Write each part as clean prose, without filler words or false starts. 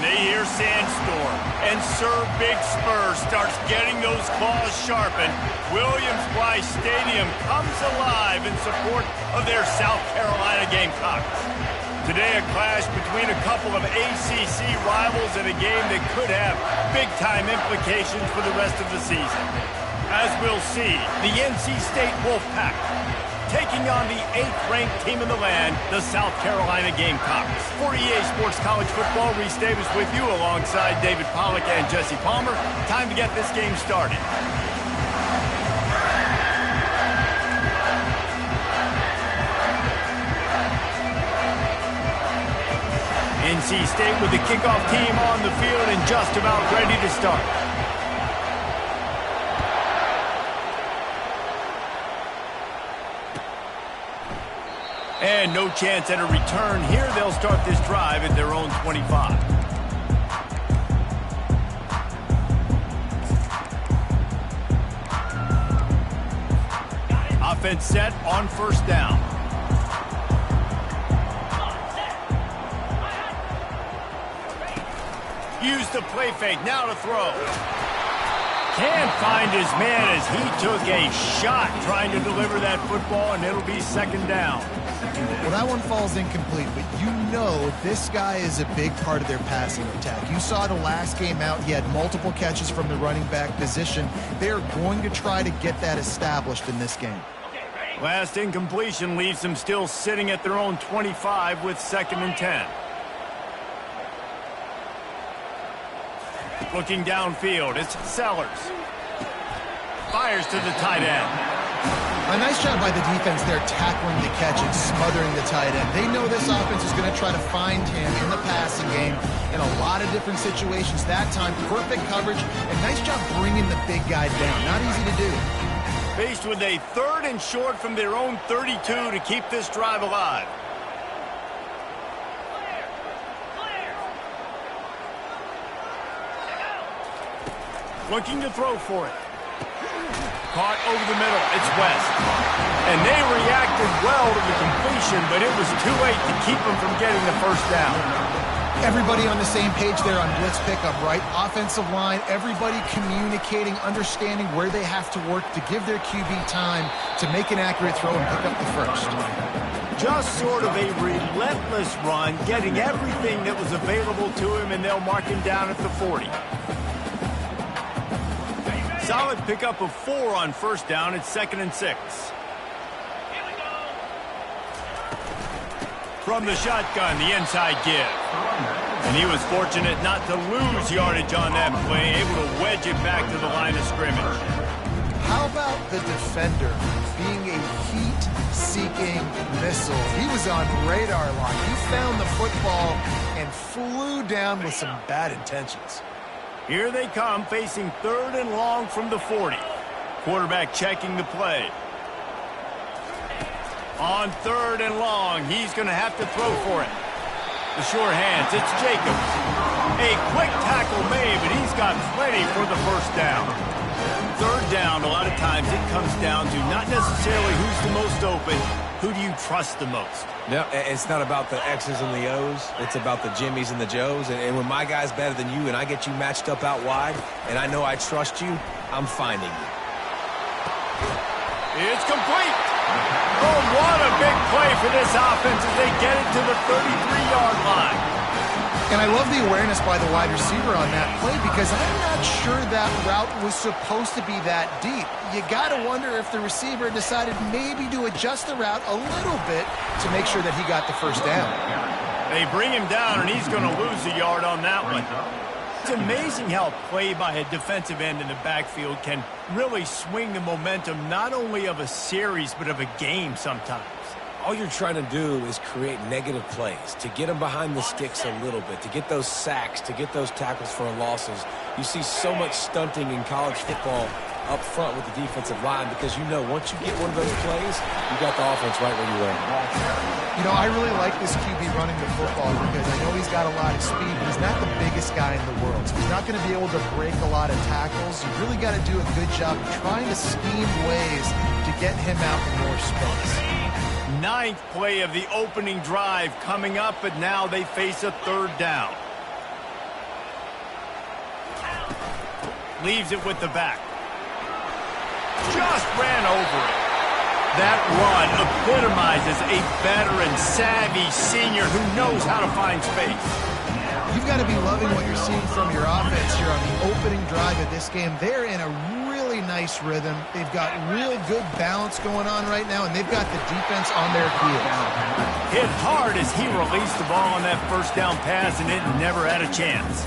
they hear Sandstorm, and Sir Big Spur starts getting those claws sharpened. Williams-Brice Stadium comes alive in support of their South Carolina Gamecocks. Today, a clash between a couple of ACC rivals in a game that could have big-time implications for the rest of the season. As we'll see, the NC State Wolfpack taking on the 8th-ranked team in the land, the South Carolina Gamecocks. For EA Sports College Football, Reese Davis with you alongside David Pollack and Jesse Palmer. Time to get this game started. NC State with the kickoff team on the field and just about ready to start. And no chance at a return here. They'll start this drive at their own 25. Offense set on first down. Use the play fake. Now to throw. Can't find his man as he took a shot trying to deliver that football, and it'll be second down. Well, that one falls incomplete, but you know this guy is a big part of their passing attack. You saw the last game out, he had multiple catches from the running back position. They're going to try to get that established in this game. Last incompletion leaves them still sitting at their own 25 with 2nd and 10. Looking downfield, it's Sellers. Fires to the tight end. A nice job by the defense there tackling the catch and smothering the tight end. They know this offense is going to try to find him in the passing game in a lot of different situations. That time, perfect coverage, and nice job bringing the big guy down. Not easy to do. Faced with a 3rd and short from their own 32 to keep this drive alive. Looking to throw for it. Caught over the middle. It's West. And they reacted well to the completion, but it was too late to keep them from getting the first down. Everybody on the same page there on blitz pickup, right? Offensive line, everybody communicating, understanding where they have to work to give their QB time to make an accurate throw and pick up the first. Just sort of a relentless run, getting everything that was available to him, and they'll mark him down at the 40. Solid pickup of 4 on first down. It's 2nd and 6. From the shotgun, the inside give. And he was fortunate not to lose yardage on that play, able to wedge it back to the line of scrimmage. How about the defender being a heat-seeking missile? He was on radar line. He found the football and flew down with some bad intentions. Here they come, facing 3rd and long from the 40. Quarterback checking the play. On 3rd and long, he's going to have to throw for it. The sure hands, it's Jacobs. A quick tackle made, but he's got plenty for the first down. 3rd down, a lot of times it comes down to not necessarily who's the most open, who do you trust the most? No, it's not about the X's and the O's. It's about the Jimmies and the Joes. And when my guy's better than you and I get you matched up out wide and I know I trust you, I'm finding you. It's complete. Oh, what a big play for this offense as they get it to the 33-yard line. And I love the awareness by the wide receiver on that play because I'm not sure that route was supposed to be that deep. You got to wonder if the receiver decided maybe to adjust the route a little bit to make sure that he got the first down. They bring him down, and he's going to lose a yard on that one. It's amazing how play by a defensive end in the backfield can really swing the momentum not only of a series but of a game sometimes. All you're trying to do is create negative plays, to get them behind the sticks a little bit, to get those sacks, to get those tackles for losses. You see so much stunting in college football up front with the defensive line because you know once you get one of those plays, you got the offense right where you are. You know, I really like this QB running the football because I know he's got a lot of speed, but he's not the biggest guy in the world. So he's not going to be able to break a lot of tackles. You really got to do a good job of trying to scheme ways to get him out in more space. 9th play of the opening drive coming up, but now they face a 3rd down. leaves it with the back. Just ran over it. That run epitomizes a veteran, savvy senior who knows how to find space. You've got to be loving what you're seeing from your offense here on the opening drive of this game. They're in a really nice rhythm. They've got real good balance going on right now, and they've got the defense on their heels. Hit hard as he released the ball on that first down pass, and it never had a chance.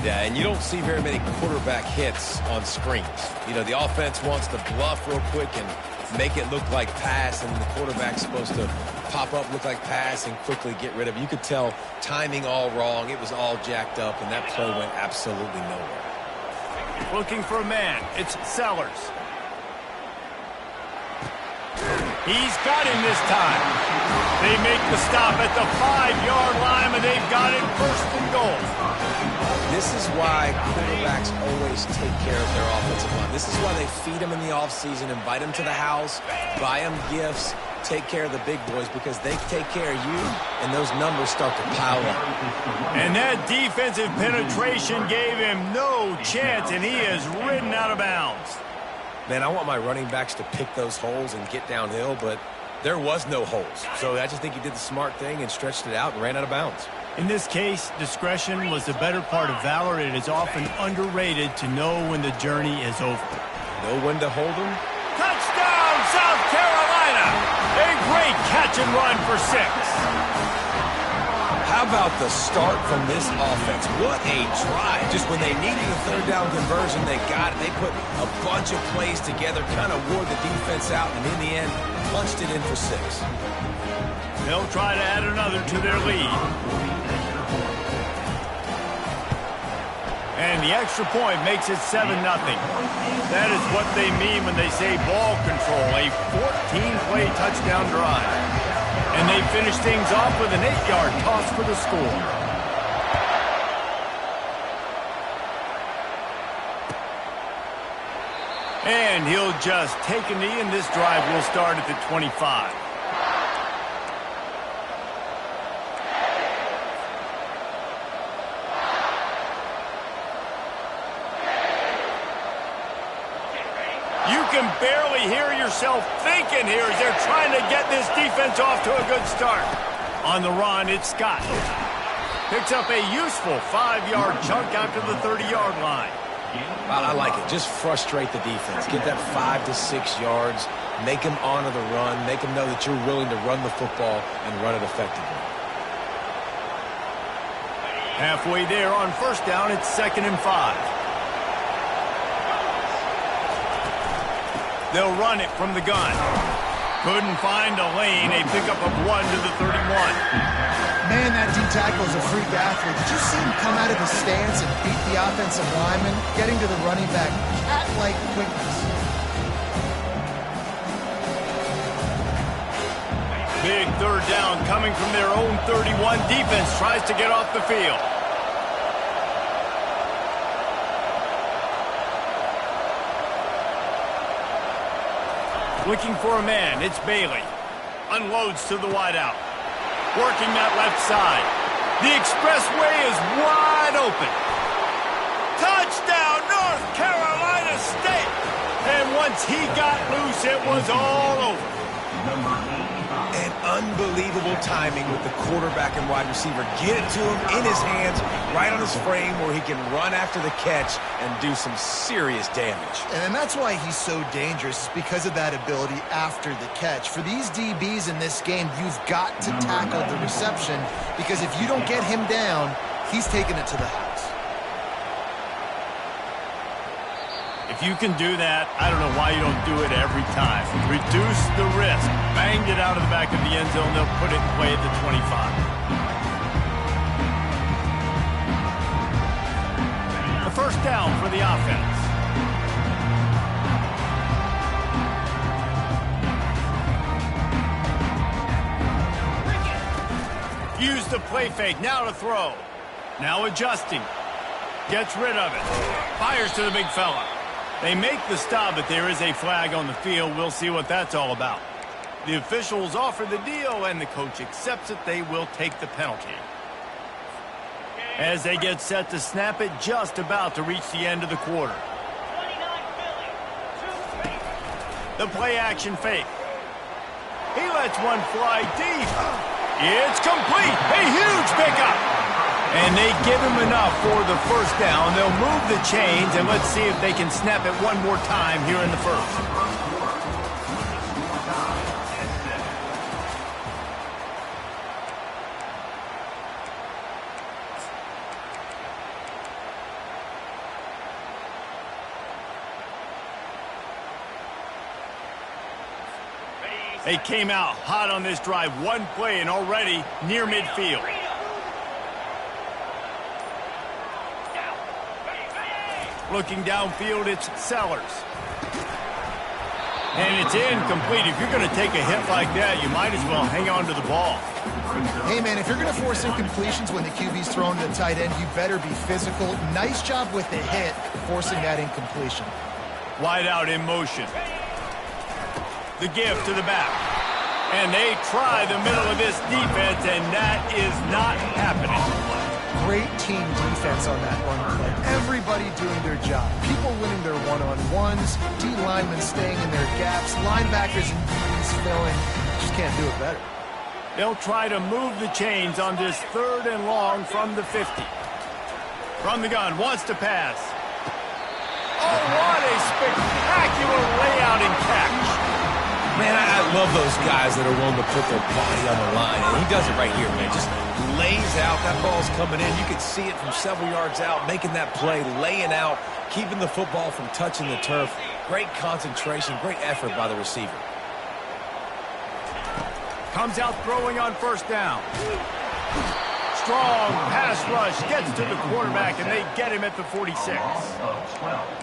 Yeah, and you don't see very many quarterback hits on screens. You know, the offense wants to bluff real quick and make it look like pass, and the quarterback's supposed to pop up, look like pass, and quickly get rid of it. You could tell timing all wrong. It was all jacked up, and that play went absolutely nowhere. Looking for a man. It's Sellers. He's got him this time. They make the stop at the 5-yard line, and they've got it first and goal. This is why quarterbacks always take care of their offensive line. This is why they feed them in the offseason, invite them to the house, buy them gifts, take care of the big boys, because they take care of you, and those numbers start to pile up. And that defensive penetration gave him no chance, and he is ridden out of bounds. Man, I want my running backs to pick those holes and get downhill, but there was no holes. So I just think he did the smart thing and stretched it out and ran out of bounds. In this case, discretion was the better part of valor. It is often underrated to know when the journey is over. Know when to hold them? Touchdown, South Carolina! A great catch and run for 6. How about the start from this offense? What a drive. Just when they needed a third down conversion, they got it. They put a bunch of plays together, kind of wore the defense out, and in the end, punched it in for 6. They'll try to add another to their lead. And the extra point makes it 7-0. That is what they mean when they say ball control, a 14-play touchdown drive. And they finish things off with an 8-yard toss for the score. And he'll just take a knee, and this drive will start at the 25. You can barely hear yourself thinking here as they're trying to get this defense off to a good start. On the run, it's Scott. Picks up a useful 5-yard chunk out to the 30-yard line. I like it. Just frustrate the defense. Get that 5 to 6 yards. Make them honor the run. Make them know that you're willing to run the football and run it effectively. Halfway there on first down, it's 2nd and 5. They'll run it from the gun. Couldn't find a lane. A pickup of 1 to the 31. Man, that D tackle is a freak athlete. Did you see him come out of his stance and beat the offensive lineman, getting to the running back, cat-like quickness? Big third down coming from their own 31. Defense tries to get off the field. Looking for a man, it's Bailey. Unloads to the wideout. Working that left side. The expressway is wide open. Touchdown, North Carolina State! And once he got loose, it was all over. And unbelievable timing with the quarterback and wide receiver. Get it to him in his hands, right on his frame where he can run after the catch and do some serious damage. And that's why he's so dangerous, because of that ability after the catch. For these DBs in this game, you've got to tackle the reception, because if you don't get him down, he's taking it to the house. If you can do that, I don't know why you don't do it every time. Reduce the risk. Banged it out of the back of the end zone. They'll put it in play at the 25. The first down for the offense. Use the play fake. Now to throw. Now adjusting. Gets rid of it. Fires to the big fella. They make the stop, but there is a flag on the field. We'll see what that's all about. The officials offer the deal, and the coach accepts it. They will take the penalty. As they get set to snap it, just about to reach the end of the quarter. The play action fake. He lets one fly deep. It's complete. A huge pickup. And they give him enough for the first down. They'll move the chains, and let's see if they can snap it one more time here in the first. They came out hot on this drive. One play and already near midfield. Looking downfield, it's Sellers. And it's incomplete. If you're going to take a hit like that, you might as well hang on to the ball. Hey, man, if you're going to force incompletions when the QB's thrown to the tight end, you better be physical. Nice job with the hit, forcing that incompletion. Wide out in motion. The give to the back. And they try the middle of this defense, and that is not happening. Great team defense on that run play. Everybody doing their job. People winning their one-on-ones, D linemen staying in their gaps, linebackers and DBs filling. Just can't do it better. They'll try to move the chains on this 3rd and long from the 50. From the gun, wants to pass. Oh, what a spectacular layout and catch. Man, I love those guys that are willing to put their body on the line. And he does it right here, man. Just lays out. That ball's coming in. You can see it from several yards out, making that play, laying out, keeping the football from touching the turf. Great concentration, great effort by the receiver. Comes out throwing on first down. Strong pass rush, gets to the quarterback, and they get him at the 46.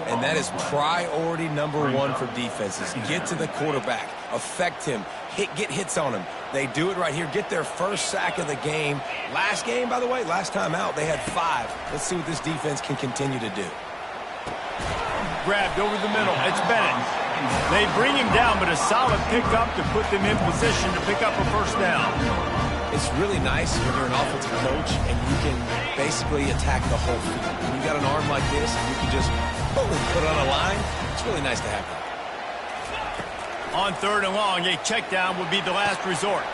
And that is priority number 1 for defenses. Get to the quarterback, affect him, get hits on him. They do it right here, get their first sack of the game. Last game, by the way, last time out, they had 5. Let's see what this defense can continue to do. Grabbed over the middle, it's Bennett. They bring him down, but a solid pickup to put them in position to pick up a first down. It's really nice when you're an offensive coach and you can basically attack the whole field. When you got an arm like this and you can just boom, put it on a line, it's really nice to have that. On 3rd and long, a check down would be the last resort.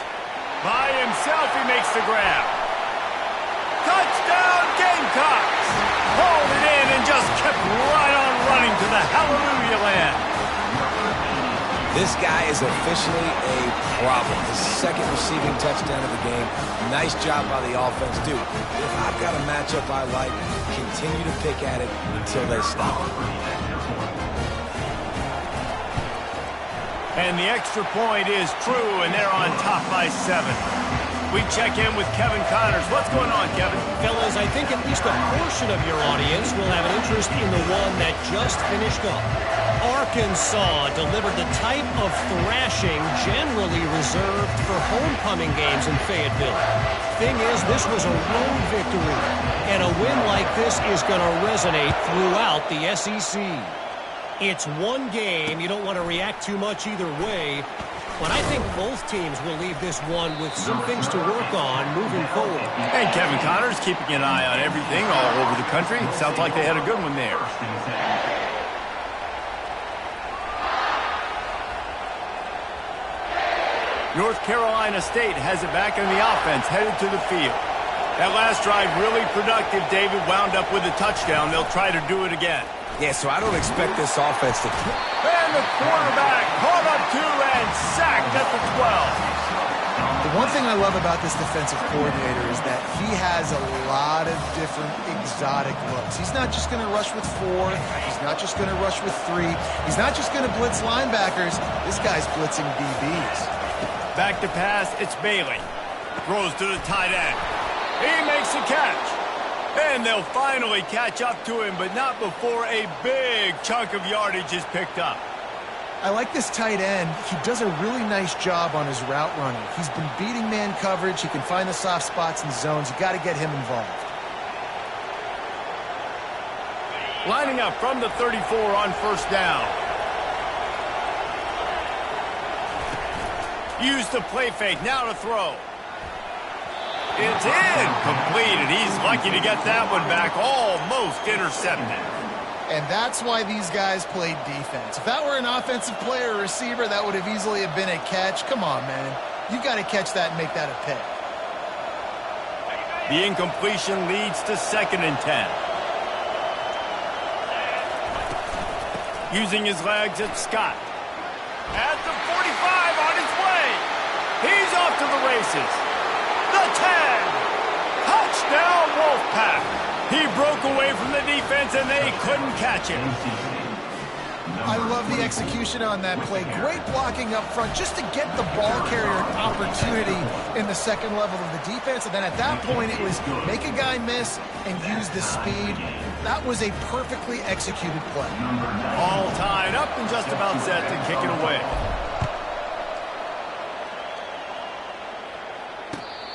By himself, he makes the grab. Touchdown, Gamecocks! Hauled it in and just kept right on running to the hallelujah land. This guy is officially a problem. His 2nd receiving touchdown of the game. Nice job by the offense. Dude, if I've got a matchup I like, continue to pick at it until they stop it. And the extra point is true, and they're on top by 7. We check in with Kevin Connors. What's going on, Kevin? Fellas, I think at least a portion of your audience will have an interest in the one that just finished up. Arkansas delivered the type of thrashing generally reserved for homecoming games in Fayetteville. Thing is, this was a road victory, and a win like this is going to resonate throughout the SEC. It's one game. You don't want to react too much either way, but I think both teams will leave this one with some things to work on moving forward. And Kevin Connors keeping an eye on everything all over the country. Sounds like they had a good one there. North Carolina State has it back in the offense, headed to the field. That last drive really productive. David wound up with a touchdown. They'll try to do it again. Yeah, so I don't expect this offense to... And the quarterback caught up to and sacked at the 12. The one thing I love about this defensive coordinator is that he has a lot of different exotic looks. He's not just going to rush with 4. He's not just going to rush with 3. He's not just going to blitz linebackers. This guy's blitzing DBs. Back to pass, it's Bailey. Throws to the tight end. He makes a catch. And they'll finally catch up to him, but not before a big chunk of yardage is picked up. I like this tight end. He does a really nice job on his route running. He's been beating man coverage. He can find the soft spots and zones. You got to get him involved. Lining up from the 34 on first down. Use the play fake, now to throw. It's incomplete, and he's lucky to get that one back, almost intercepted. And that's why these guys played defense. If that were an offensive player or receiver, that would have easily have been a catch. Come on, man. You got to catch that and make that a pick. The incompletion leads to 2nd and 10. Using his legs, it's Scott. At the 45, on his way. He's off to the races. The 10. Touchdown, Wolfpack. He broke away from the defense, and they couldn't catch him. I love the execution on that play. Great blocking up front just to get the ball carrier an opportunity in the second level of the defense. And then at that point, it was make a guy miss and use the speed. That was a perfectly executed play. All tied up and just about set to kick it away.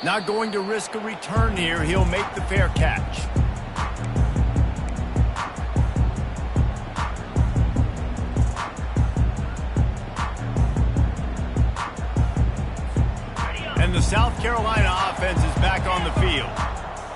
Not going to risk a return here. He'll make the fair catch. And the South Carolina offense is back on the field.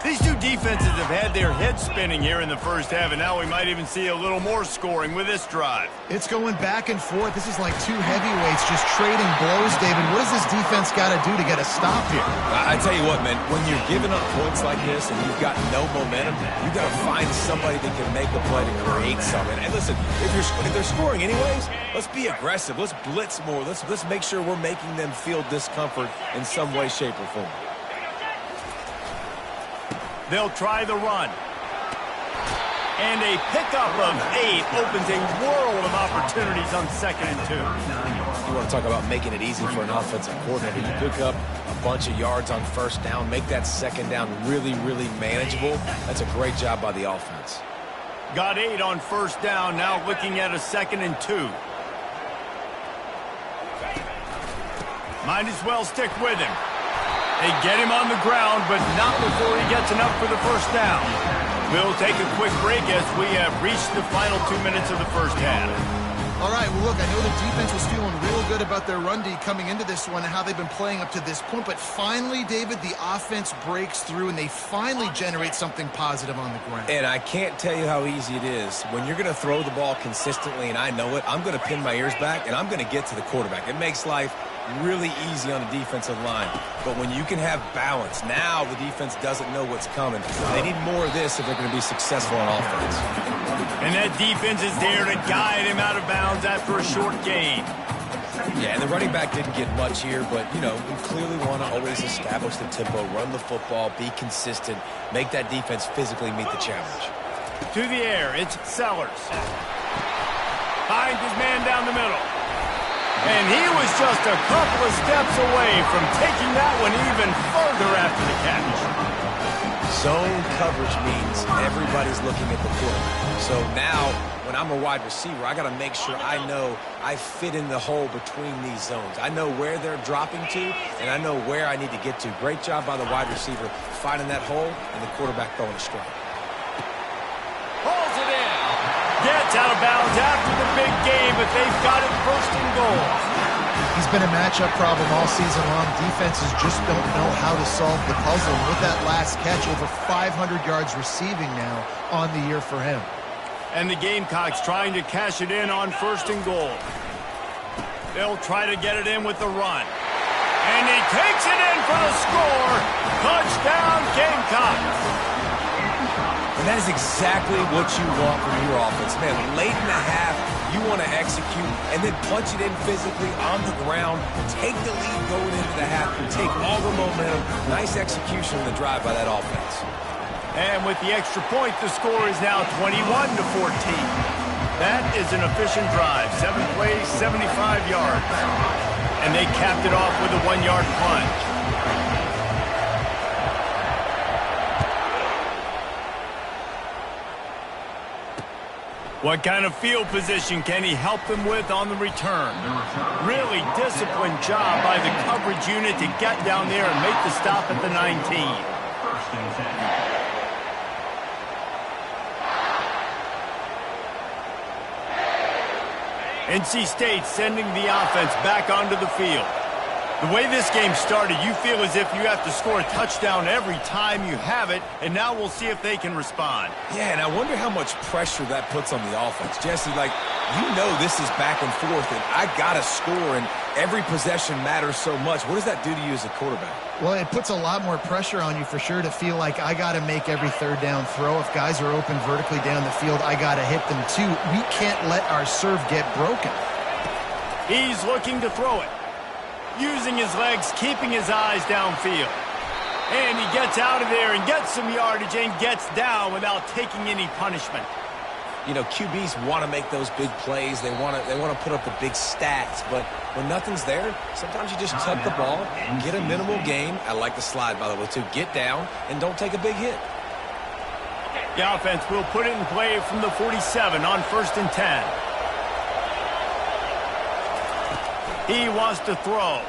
These two defenses have had their heads spinning here in the first half, and now we might even see a little more scoring with this drive. It's going back and forth. This is like two heavyweights just trading blows, David. What does this defense got to do to get a stop here? I tell you what, man, when you're giving up points like this and you've got no momentum, you've got to find somebody that can make a play to create something. And listen, if they're scoring anyways, let's be aggressive. Let's blitz more. Let's make sure we're making them feel discomfort in some way, shape, or form. They'll try the run. And a pickup of 8 opens a world of opportunities on 2nd and 2. You want to talk about making it easy for an offensive coordinator. You pick up a bunch of yards on 1st down, make that 2nd down really, really manageable. That's a great job by the offense. Got 8 on 1st down, now looking at a 2nd and 2. Might as well stick with him. They get him on the ground, but not before he gets enough for the 1st down. We'll take a quick break as we have reached the final 2 minutes of the first half. All right, well, look, I know the defense was feeling real good about their run D coming into this one and how they've been playing up to this point, but finally, David, the offense breaks through and they finally generate something positive on the ground. And I can't tell you how easy it is. When you're going to throw the ball consistently, and I know it, I'm going to pin my ears back, and I'm going to get to the quarterback. It makes life really easy on the defensive line. But when you can have balance, now the defense doesn't know what's coming. They need more of this if they're going to be successful on offense. And that defense is there to guide him out of bounds after a short gain. Yeah, and the running back didn't get much here, but, you know, we clearly want to always establish the tempo, run the football, be consistent, make that defense physically meet the challenge. To the air, it's Sellers. Finds his man down the middle. And he was just a couple of steps away from taking that one even further after the catch. Zone coverage means everybody's looking at the quarterback. So now, when I'm a wide receiver, I got to make sure I know I fit in the hole between these zones. I know where they're dropping to, and I know where I need to get to. Great job by the wide receiver finding that hole, and the quarterback throwing a strike. Pulls it in. Gets out of bounds after the big game, but they've got it 1st and goal. He's been a matchup problem all season long. Defenses just don't know how to solve the puzzle. And with that last catch, over 500 yards receiving now on the year for him. And the Gamecocks trying to cash it in on 1st and goal. They'll try to get it in with the run. And he takes it in for the score. Touchdown, Gamecocks. And that is exactly what you want from your offense. Man, late in the half, you want to execute and then punch it in physically on the ground, take the lead going into the half, and take all the momentum. Nice execution in the drive by that offense. And with the extra point, the score is now 21-14. That is an efficient drive. 7 plays, 75 yards. And they capped it off with a 1-yard plunge. What kind of field position can he help them with on the return? Really disciplined job by the coverage unit to get down there and make the stop at the 19. NC State sending the offense back onto the field. The way this game started, you feel as if you have to score a touchdown every time you have it, and now we'll see if they can respond. Yeah, and I wonder how much pressure that puts on the offense. Jesse, like, you know this is back and forth, and I got to score, and every possession matters so much. What does that do to you as a quarterback? Well, it puts a lot more pressure on you for sure to feel like I got to make every third down throw. If guys are open vertically down the field, I got to hit them too. We can't let our serve get broken. He's looking to throw it. Using his legs, keeping his eyes downfield. And he gets out of there and gets some yardage and gets down without taking any punishment. You know, QBs want to make those big plays. They want to put up the big stats. But when nothing's there, sometimes you just tuck the ball, get a minimal gain. I like the slide, by the way, too. Get down and don't take a big hit. The offense will put it in play from the 47 on 1st and 10. He wants to throw.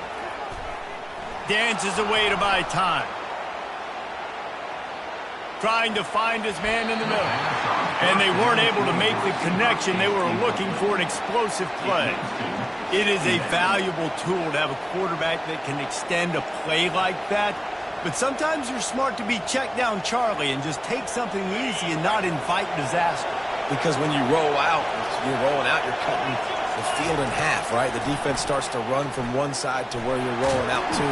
Dances away to buy time. Trying to find his man in the middle. And they weren't able to make the connection. They were looking for an explosive play. It is a valuable tool to have a quarterback that can extend a play like that. But sometimes you're smart to be check down Charlie and just take something easy and not invite disaster. Because when you roll out, you're rolling out, you're cutting the field in half, right? The defense starts to run from one side to where you're rolling out to.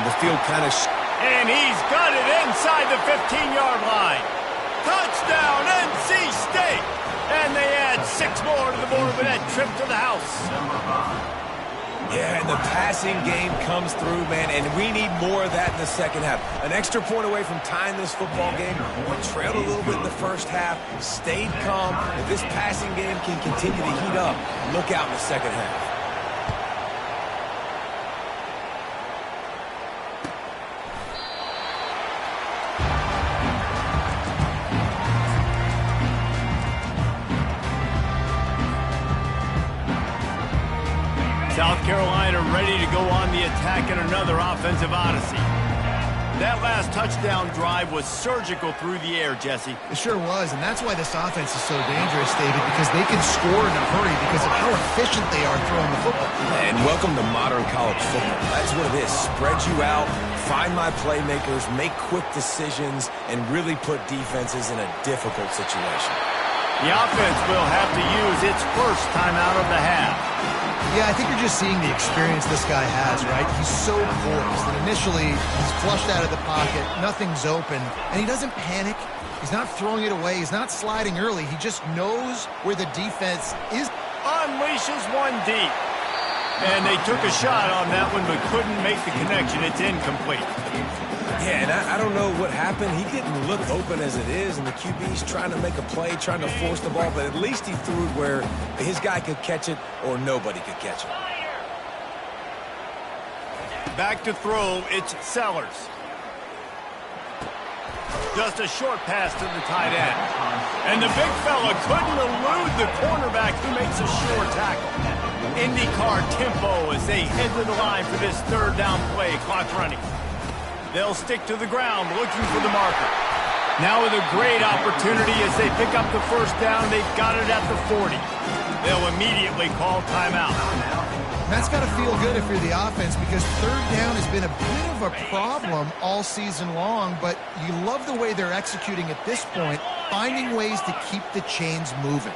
The field kind of... And he's got it inside the 15-yard line. Touchdown, NC State! And they add 6 more to the board with that trip to the house. Yeah, and the passing game comes through, man, and we need more of that in the second half. An extra point away from tying this football game. We trailed a little bit in the first half, stayed calm. If this passing game can continue to heat up, look out in the second half. South Carolina ready to go on the attack in another offensive odyssey. That last touchdown drive was surgical through the air, Jesse. It sure was, and that's why this offense is so dangerous, David, because they can score in a hurry because of how efficient they are throwing the football. And welcome to modern college football. That's what it is. Spread you out, find my playmakers, make quick decisions, and really put defenses in a difficult situation. The offense will have to use its first timeout of the half. Yeah, I think you're just seeing the experience this guy has, right? He's so poised that initially he's flushed out of the pocket, nothing's open, and he doesn't panic. He's not throwing it away. He's not sliding early. He just knows where the defense is. Unleashes one deep. And they took a shot on that one but couldn't make the connection. It's incomplete. Yeah, and I don't know what happened. He didn't look open as it is, and the QB's trying to make a play, trying to force the ball, but at least he threw it where his guy could catch it or nobody could catch it. Back to throw, it's Sellers. Just a short pass to the tight end. And the big fella couldn't elude the cornerback who makes a sure tackle. IndyCar tempo as they head to the line for this third down play, clock running. They'll stick to the ground looking for the marker. Now with a great opportunity as they pick up the first down, they've got it at the 40. They'll immediately call timeout. That's got to feel good if you're the offense because third down has been a bit of a problem all season long, but you love the way they're executing at this point, finding ways to keep the chains moving.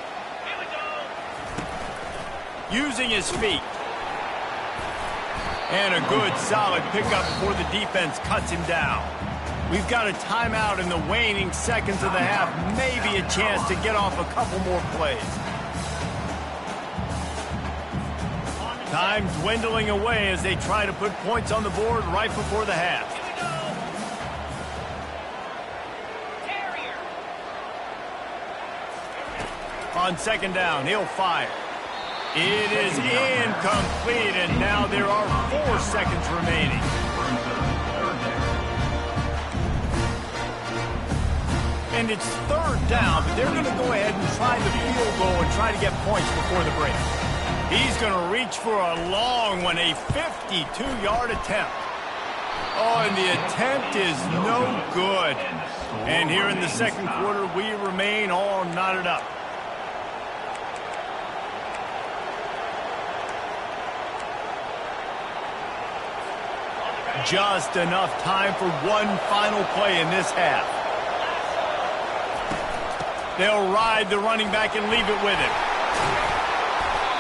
Using his feet. And a good, solid pickup before the defense cuts him down. We've got a timeout in the waning seconds of the half. Maybe a chance to get off a couple more plays. Time dwindling away as they try to put points on the board right before the half. On second down, he'll fire. It is incomplete, and now there are 4 seconds remaining. And it's third down, but they're going to go ahead and try the field goal and try to get points before the break. He's going to reach for a long one, a 52-yard attempt. Oh, and the attempt is no good. And here in the second quarter, we remain all knotted up. Just enough time for one final play in this half. They'll ride the running back and leave it with him.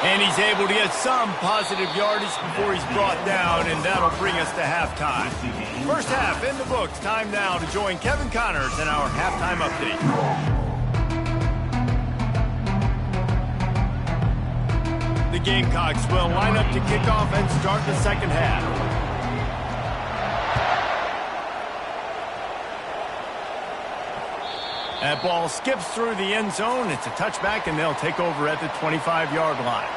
And he's able to get some positive yardage before he's brought down, and that'll bring us to halftime. First half in the books. Time now to join Kevin Connors in our halftime update. The Gamecocks will line up to kick off and start the second half. That ball skips through the end zone. It's a touchback, and they'll take over at the 25-yard line.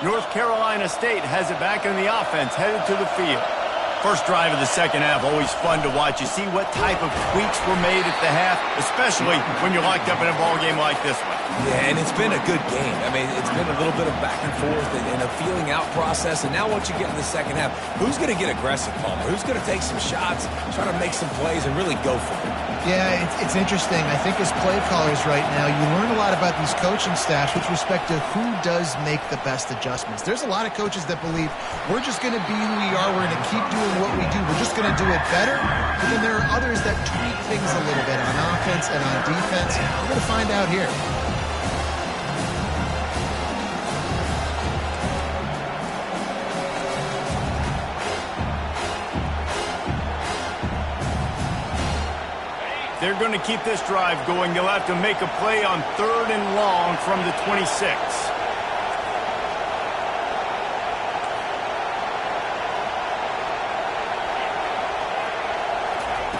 North Carolina State has it back in the offense, headed to the field. First drive of the second half, always fun to watch. You see what type of tweaks were made at the half, especially when you're locked up in a ball game like this one. Yeah, and it's been a good game. I mean, it's been a little bit of back and forth and a feeling out process. And now once you get in the second half, who's going to get aggressive, Palmer? Who's going to take some shots, try to make some plays, and really go for it? Yeah, it's interesting. I think as play callers right now, you learn a lot about these coaching staffs with respect to who does make the best adjustments. There's a lot of coaches that believe we're just going to be who we are. We're going to keep doing what we do. We're just going to do it better. But then there are others that tweak things a little bit on offense and on defense. We're going to find out here. They're going to keep this drive going. They'll have to make a play on 3rd and long from the 26.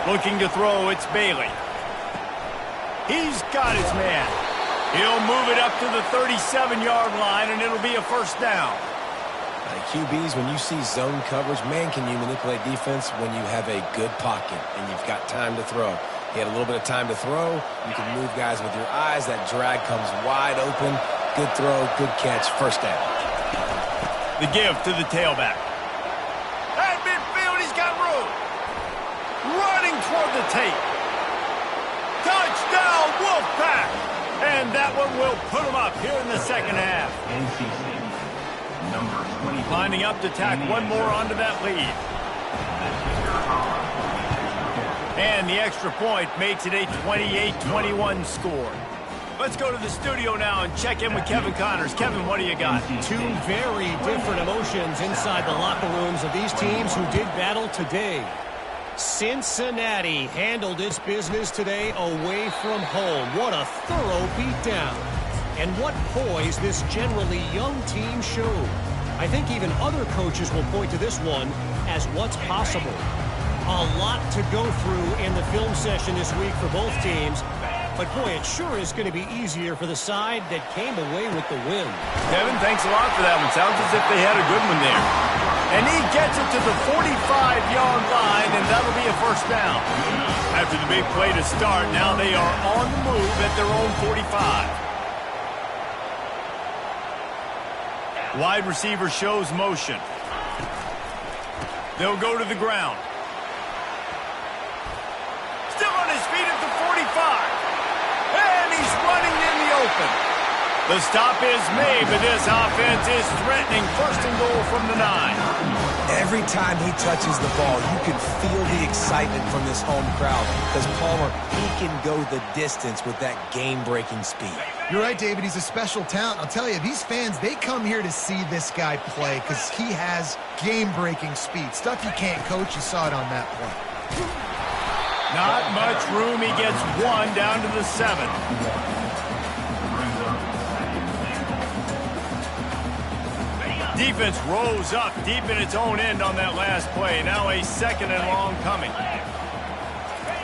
Looking to throw, it's Bailey. He's got his man. He'll move it up to the 37-yard line, and it'll be a first down. QBs, when you see zone coverage, man, can you manipulate defense when you have a good pocket and you've got time to throw. He had a little bit of time to throw. You can move guys with your eyes. That drag comes wide open. Good throw, good catch, first down. The give to the tailback. At midfield, he's got room. Running toward the tape. Touchdown, Wolfpack! And that one will put him up here in the second half. Lining up to tack one more onto that lead. And the extra point makes it a 28-21 score. Let's go to the studio now and check in with Kevin Connors. Kevin, what do you got? Two very different emotions inside the locker rooms of these teams who did battle today. Cincinnati handled its business today away from home. What a thorough beatdown. And what poise this generally young team showed. I think even other coaches will point to this one as what's possible. A lot to go through in the film session this week for both teams. But, boy, it sure is going to be easier for the side that came away with the win. Kevin, thanks a lot for that one. Sounds as if they had a good one there. And he gets it to the 45-yard line, and that'll be a first down. After the big play to start, now they are on the move at their own 45. Wide receiver shows motion. They'll go to the ground. Still on his feet at the 45. And he's running in the open. The stop is made, but this offense is threatening. First and goal from the 9. Every time he touches the ball, you can feel the excitement from this home crowd because Palmer, he can go the distance with that game-breaking speed. You're right, David. He's a special talent. I'll tell you, these fans, they come here to see this guy play because he has game-breaking speed. Stuff you can't coach. You saw it on that play. Not much room. He gets one down to the 7. Defense rose up deep in its own end on that last play. Now a 2nd and long coming.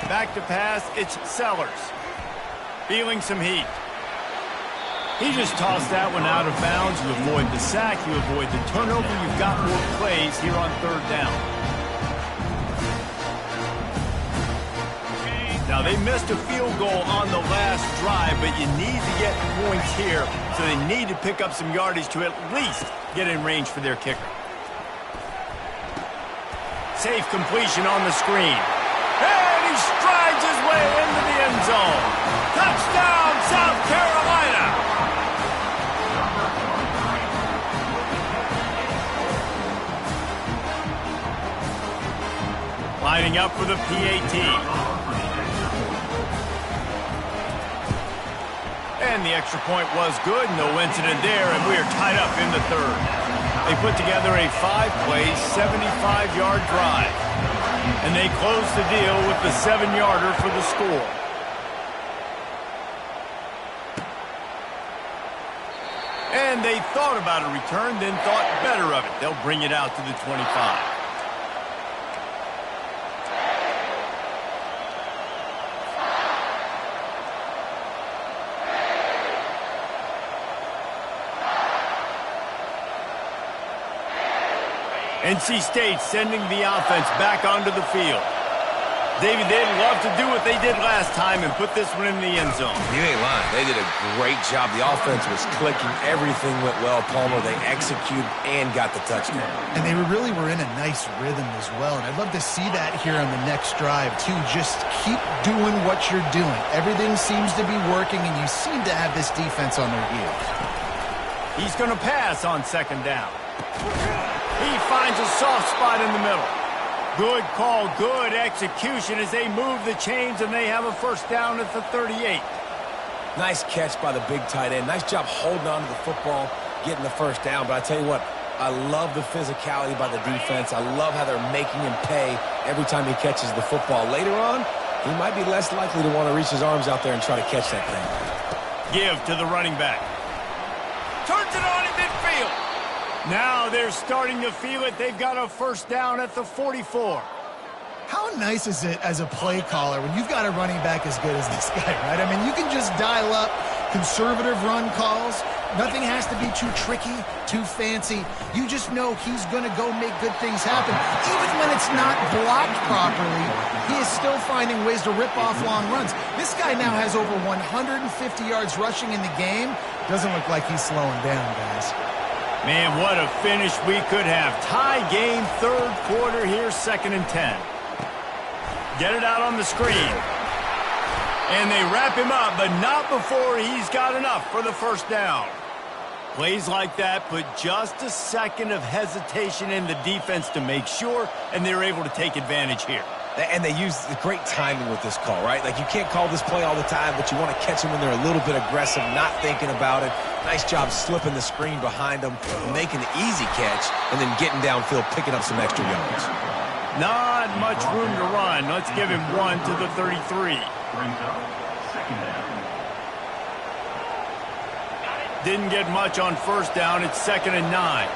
Back to pass, it's Sellers. Feeling some heat. He just tossed that one out of bounds. You avoid the sack, you avoid the turnover. You've got more plays here on 3rd down. Now, they missed a field goal on the last drive, but you need to get points here, so they need to pick up some yardage to at least get in range for their kicker. Safe completion on the screen. And he strides his way into the end zone. Touchdown, South Carolina! Lining up for the PAT. And the extra point was good, no incident there, and we are tied up in the third. They put together a 5-play, 75-yard drive. And they close the deal with the 7-yarder for the score. And they thought about a return, then thought better of it. They'll bring it out to the 25. NC State sending the offense back onto the field. David, they'd love to do what they did last time and put this one in the end zone. You ain't lying. They did a great job. The offense was clicking. Everything went well, Palmer. They executed and got the touchdown. And they really were in a nice rhythm as well. And I'd love to see that here on the next drive, too. Just keep doing what you're doing. Everything seems to be working, and you seem to have this defense on their heels. He's going to pass on second down. He finds a soft spot in the middle. Good call, good execution as they move the chains, and they have a first down at the 38. Nice catch by the big tight end. Nice job holding on to the football, getting the first down. But I tell you what, I love the physicality by the defense. I love how they're making him pay every time he catches the football. Later on, he might be less likely to want to reach his arms out there and try to catch that thing. Give to the running back. Turns it on in midfield. Now they're starting to feel it. They've got a first down at the 44. How nice is it as a play caller when you've got a running back as good as this guy, right? I mean, you can just dial up conservative run calls. Nothing has to be too tricky, too fancy. You just know he's going to go make good things happen. Even when it's not blocked properly, he is still finding ways to rip off long runs. This guy now has over 150 yards rushing in the game. Doesn't look like he's slowing down, guys. Man, what a finish we could have. Tie game, third quarter here, 2nd and 10. Get it out on the screen. And they wrap him up, but not before he's got enough for the first down. Plays like that put just a second of hesitation in the defense to make sure, and they're able to take advantage here. And they use the great timing with this call, right? Like, you can't call this play all the time, but you want to catch them when they're a little bit aggressive, not thinking about it. Nice job slipping the screen behind them, making the easy catch, and then getting downfield, picking up some extra yards. Not much room to run. Let's give him one to the 33. Didn't get much on first down. It's 2nd and 9.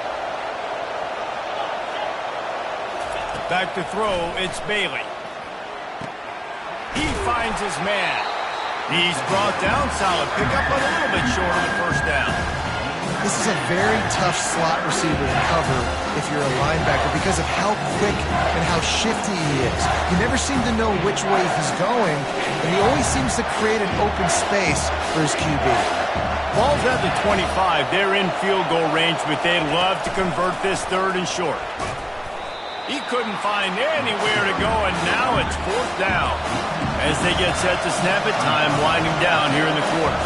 Back to throw, it's Bailey. He finds his man. He's brought down, solid pickup, but a little bit short of the first down. This is a very tough slot receiver to cover if you're a linebacker because of how quick and how shifty he is. You never seem to know which way he's going, but he always seems to create an open space for his QB. Ball's at the 25. They're in field goal range, but they'd love to convert this 3rd and short. He couldn't find anywhere to go, and now it's 4th down. As they get set to snap it, time winding down here in the quarter.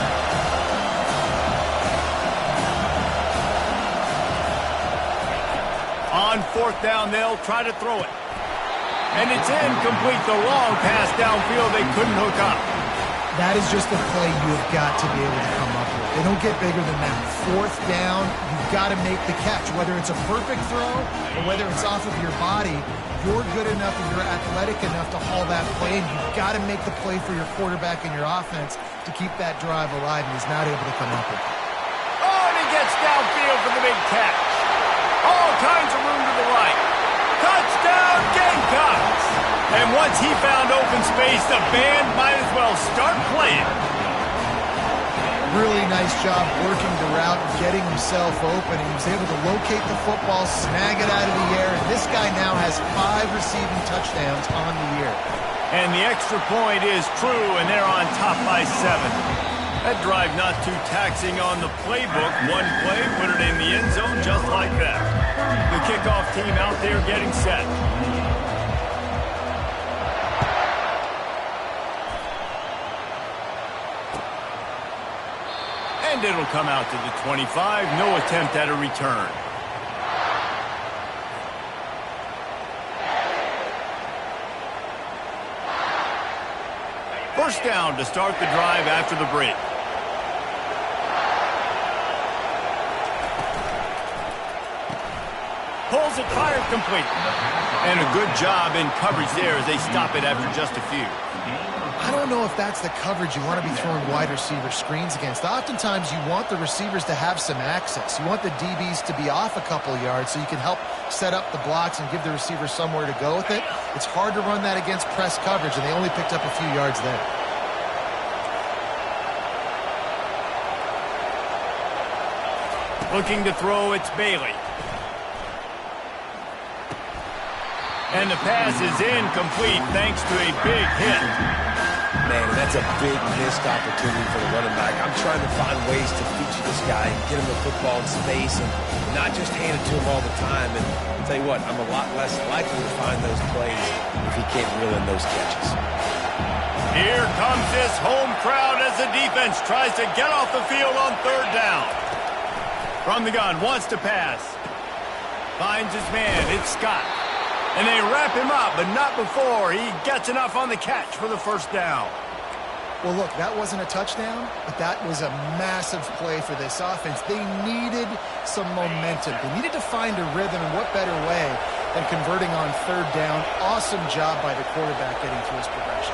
On 4th down, they'll try to throw it. And it's incomplete. The long pass downfield, they couldn't hook up. That is just a play you've got to be able to come up with. They don't get bigger than that. 4th down, you've got to make the catch. Whether it's a perfect throw or whether it's off of your body, you're good enough and you're athletic enough to haul that play, and you've got to make the play for your quarterback and your offense to keep that drive alive, and he's not able to come up with it. Oh, and he gets downfield for the big catch. All kinds of room to the right. Touchdown, Gamecocks! And once he found open space, the band might as well start playing. Really nice job working the route and getting himself open. He was able to locate the football, snag it out of the air, and this guy now has 5 receiving touchdowns on the year. And the extra point is true, and they're on top by 7. That drive not too taxing on the playbook. One play, put it in the end zone just like that. The kickoff team out there getting set. And it'll come out to the 25. No attempt at a return. First down to start the drive after the break. Pulls it, fired complete. And a good job in coverage there as they stop it after just a few. I don't know if that's the coverage you want to be throwing wide receiver screens against. Oftentimes, you want the receivers to have some access. You want the DBs to be off a couple yards so you can help set up the blocks and give the receiver somewhere to go with it. It's hard to run that against press coverage, and they only picked up a few yards there. Looking to throw, it's Bailey. And the pass is incomplete thanks to a big hit. Man, that's a big missed opportunity for the running back. I'm trying to find ways to feature this guy and get him the football in space and not just hand it to him all the time. And I'll tell you what, I'm a lot less likely to find those plays if he can't reel in those catches. Here comes this home crowd as the defense tries to get off the field on third down. From the gun, wants to pass. Finds his man, it's Scott. And they wrap him up, but not before he gets enough on the catch for the first down. Well, look, that wasn't a touchdown, but that was a massive play for this offense. They needed some momentum. They needed to find a rhythm, and what better way than converting on third down. Awesome job by the quarterback getting through his progression.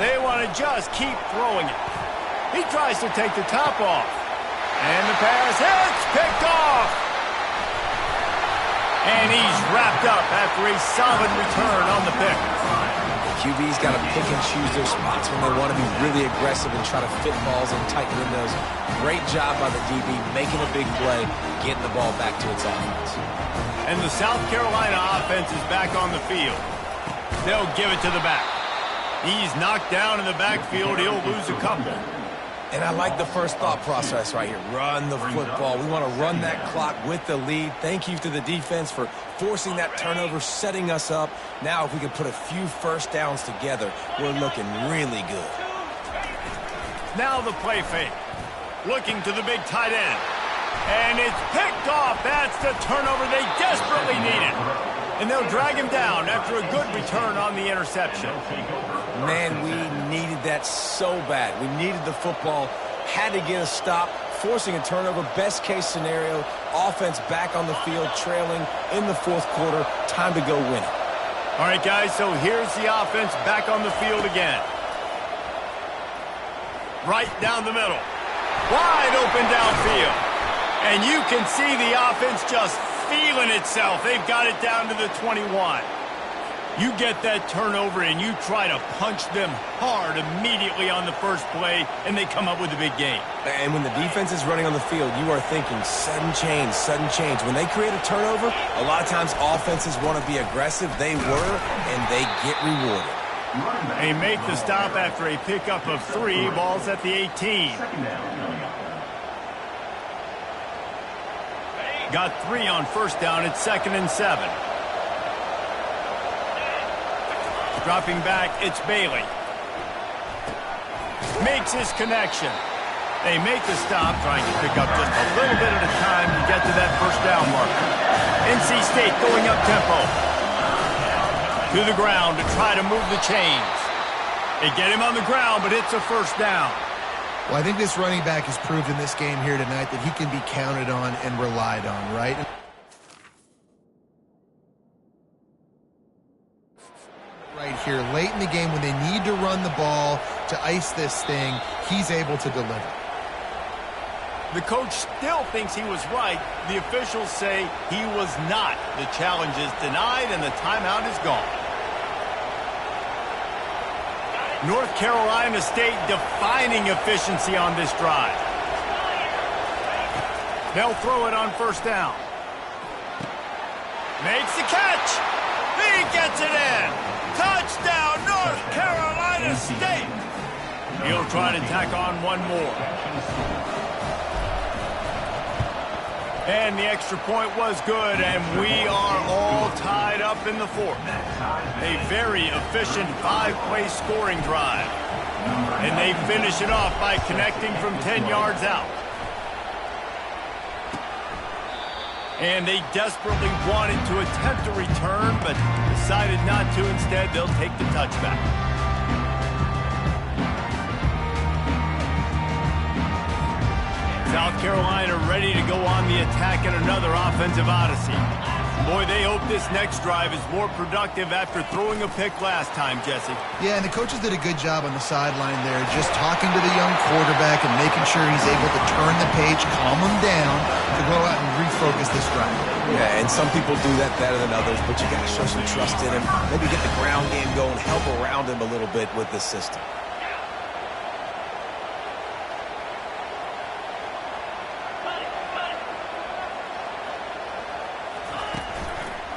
They want to just keep throwing it. He tries to take the top off. And the pass hits, picked off. And he's wrapped up after a solid return on the pick. The QB's got to pick and choose their spots when they want to be really aggressive and try to fit balls in tight windows. Great job by the DB making a big play, getting the ball back to its offense. And the South Carolina offense is back on the field. They'll give it to the back. He's knocked down in the backfield. He'll lose a couple. And I like the first thought process right here. Run the football. We want to run that clock with the lead. Thank you to the defense for forcing that turnover, setting us up. Now, if we can put a few first downs together, we're looking really good. Now the play fake. Looking to the big tight end. And it's picked off. That's the turnover they desperately needed. And they'll drag him down after a good return on the interception. Man, we needed that so bad. We needed the football, had to get a stop, forcing a turnover. Best case scenario, offense back on the field, trailing in the fourth quarter. Time to go win it. All right, guys, so here's the offense back on the field again. Right down the middle. Wide open downfield. And you can see the offense just feeling itself. They've got it down to the 21. You get that turnover and you try to punch them hard immediately on the first play, and they come up with a big game. And when the defense is running on the field, you are thinking sudden change, sudden change. When they create a turnover, a lot of times offenses want to be aggressive. They were, and they get rewarded. They make the stop after a pickup of 3. Ball's at the 18. Got 3 on first down. It's 2nd and 7. Dropping back, it's Bailey. Makes his connection. They make the stop, trying to pick up just a little bit at a time to get to that first down marker. NC State going up tempo. To the ground to try to move the chains. They get him on the ground, but it's a first down. Well, I think this running back has proved in this game here tonight that he can be counted on and relied on, right? Right here, late in the game when they need to run the ball to ice this thing, he's able to deliver. The coach still thinks he was right. The officials say he was not. The challenge is denied and the timeout is gone. North Carolina State defining efficiency on this drive. They'll throw it on first down. Makes the catch. He gets it in. Touchdown, North Carolina State. He'll try to tack on one more. And the extra point was good, and we are all tied up in the fourth. A very efficient 5-play scoring drive. And they finish it off by connecting from 10 yards out. And they desperately wanted to attempt a return, but decided not to. Instead, they'll take the touchback. South Carolina ready to go on the attack in another offensive odyssey. Boy, they hope this next drive is more productive after throwing a pick last time, Jesse. Yeah, and the coaches did a good job on the sideline there, just talking to the young quarterback and making sure he's able to turn the page, calm him down, to go out and refocus this drive. Yeah, and some people do that better than others, but you got to show some trust in him. Maybe get the ground game going, help around him a little bit with this system.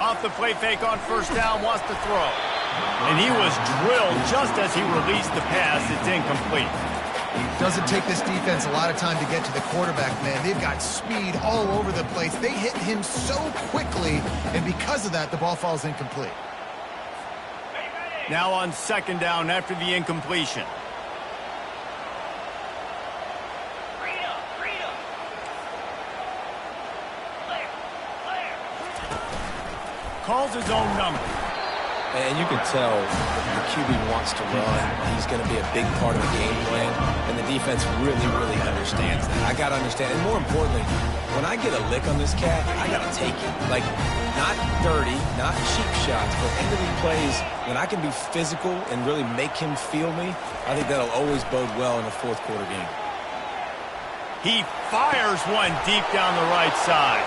Off the play fake on first down, wants to throw. And he was drilled just as he released the pass. It's incomplete. Doesn't take this defense a lot of time to get to the quarterback, man. They've got speed all over the place. They hit him so quickly, and because of that, the ball falls incomplete. Now on second down after the incompletion. Calls his own number. And you can tell the QB wants to run. He's going to be a big part of the game plan. And the defense really, really understands that. I got to understand. And more importantly, when I get a lick on this cat, I got to take it. Like, not dirty, not cheap shots, but ending plays when I can be physical and really make him feel me, I think that'll always bode well in a fourth quarter game. He fires one deep down the right side.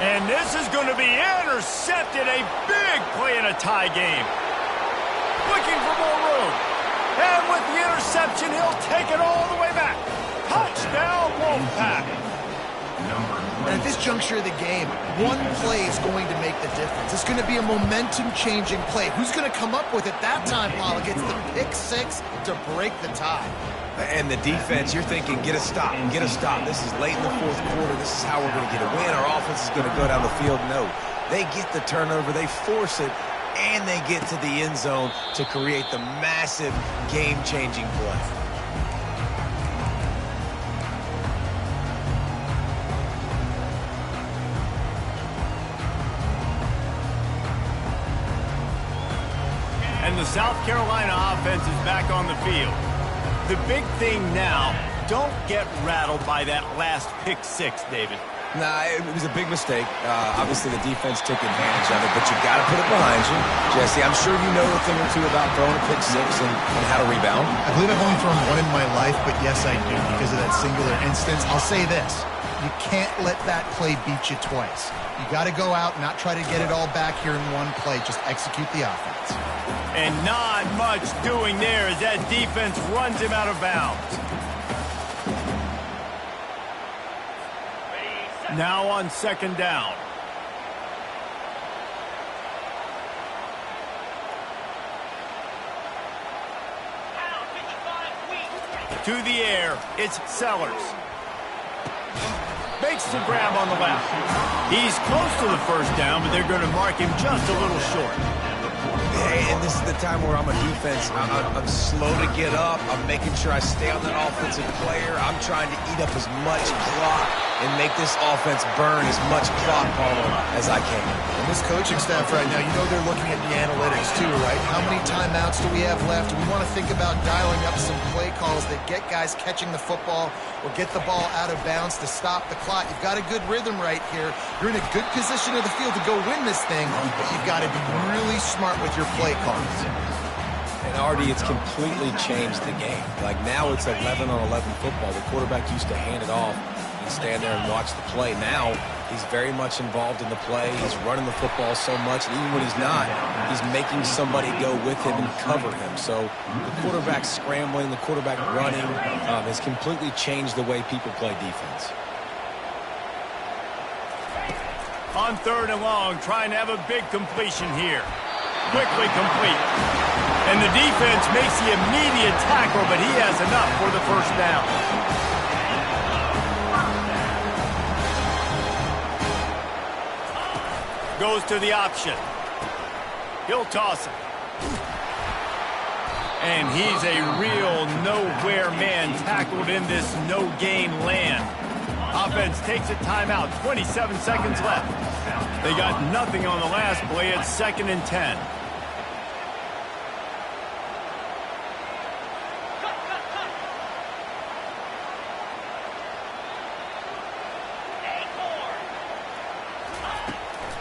And this is going to be intercepted. A big play in a tie game. Looking for more room. And with the interception, he'll take it all the way back. Touchdown, Wolfpack. And at this juncture of the game, one play is going to make the difference. It's going to be a momentum-changing play. Who's going to come up with it that time, Pollock? It's the pick six to break the tie. And the defense, you're thinking, get a stop, get a stop. This is late in the fourth quarter. This is how we're going to get a win. Our offense is going to go down the field. No, they get the turnover, they force it, and they get to the end zone to create the massive game-changing play. And the South Carolina offense is back on the field. The big thing now, don't get rattled by that last pick six, David. Nah, it was a big mistake. Obviously, the defense took advantage of it, but you got to put it behind you. Jesse, I'm sure you know a thing or two about throwing a pick six and how to rebound. I believe I've only thrown one in my life, but yes, I do because of that singular instance. I'll say this. You can't let that play beat you twice. You got to go out and not try to get it all back here in one play. Just execute the offense. And not much doing there as that defense runs him out of bounds. Now on second down. To the air, it's Sellers. Makes the grab on the left. He's close to the first down, but they're going to mark him just a little short. And this is the time where I'm a defense. I'm slow to get up. I'm making sure I stay on that offensive player. I'm trying to eat up as much clock and make this offense burn as much clock as I can. And this coaching staff right now, you know they're looking at the analytics too, right? How many timeouts do we have left? We want to think about dialing up some play calls that get guys catching the football or get the ball out of bounds to stop the clock. You've got a good rhythm right here. You're in a good position of the field to go win this thing, but you've got to be really smart with your play calls. And Artie, it's completely changed the game. Like now it's 11 on 11 football. The quarterback used to hand it off and stand there and watch the play. Now he's very much involved in the play. He's running the football so much, and even when he's not, he's making somebody go with him and cover him. So the quarterback scrambling, the quarterback running has completely changed the way people play defense. On third and long, trying to have a big completion here. Quickly complete. And the defense makes the immediate tackle, but he has enough for the first down. Goes to the option. He'll toss it. And he's a real nowhere man tackled in this no-gain land. Offense takes a timeout. 27 seconds left. They got nothing on the last play. It's 2nd and 10.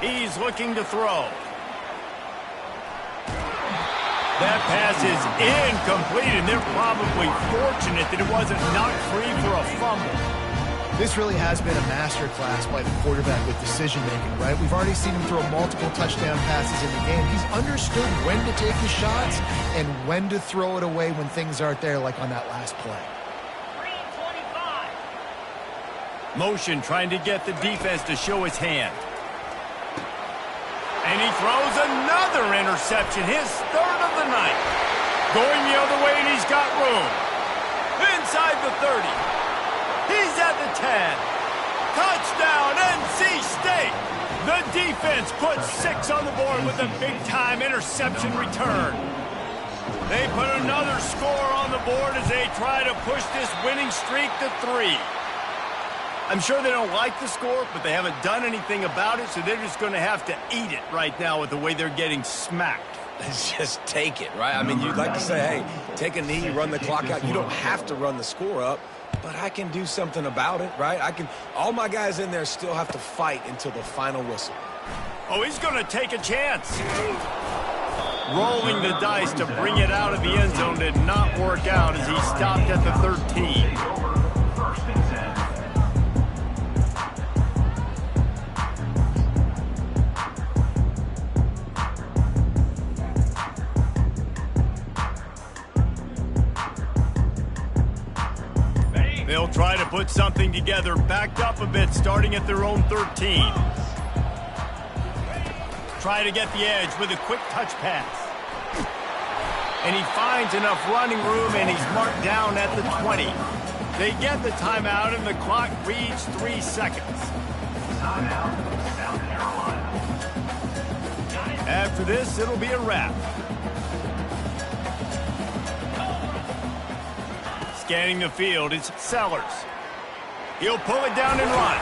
He's looking to throw. That pass is incomplete, and they're probably fortunate that it wasn't knocked free for a fumble. This really has been a masterclass by the quarterback with decision-making, right? We've already seen him throw multiple touchdown passes in the game. He's understood when to take his shots and when to throw it away when things aren't there, like on that last play. Motion trying to get the defense to show his hand. And he throws another interception, his 3rd of the night. Going the other way, and he's got room. Inside the 30. He's at the 10. Touchdown, NC State. The defense puts 6 on the board with a big-time interception return. They put another score on the board as they try to push this winning streak to 3. I'm sure they don't like the score, but they haven't done anything about it, so they're just going to have to eat it right now with the way they're getting smacked. Just take it, right? I mean, you'd like to say, hey, take a knee, run the clock out. You don't have to run the score up, but I can do something about it, right? All my guys in there still have to fight until the final whistle. Oh, he's going to take a chance. Rolling the dice to bring it out of the end zone did not work out as he stopped at the 13. They'll try to put something together, backed up a bit, starting at their own 13. Try to get the edge with a quick touch pass. And he finds enough running room, and he's marked down at the 20. They get the timeout, and the clock reads 3 seconds. After this, it'll be a wrap. Scanning the field, it's Sellers. He'll pull it down and run.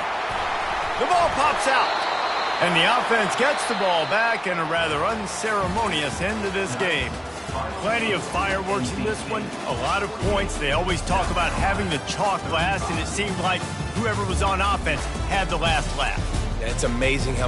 The ball pops out. And the offense gets the ball back in a rather unceremonious end to this game. Plenty of fireworks in this one, a lot of points. They always talk about having the chalk last, and it seemed like whoever was on offense had the last laugh. It's amazing how much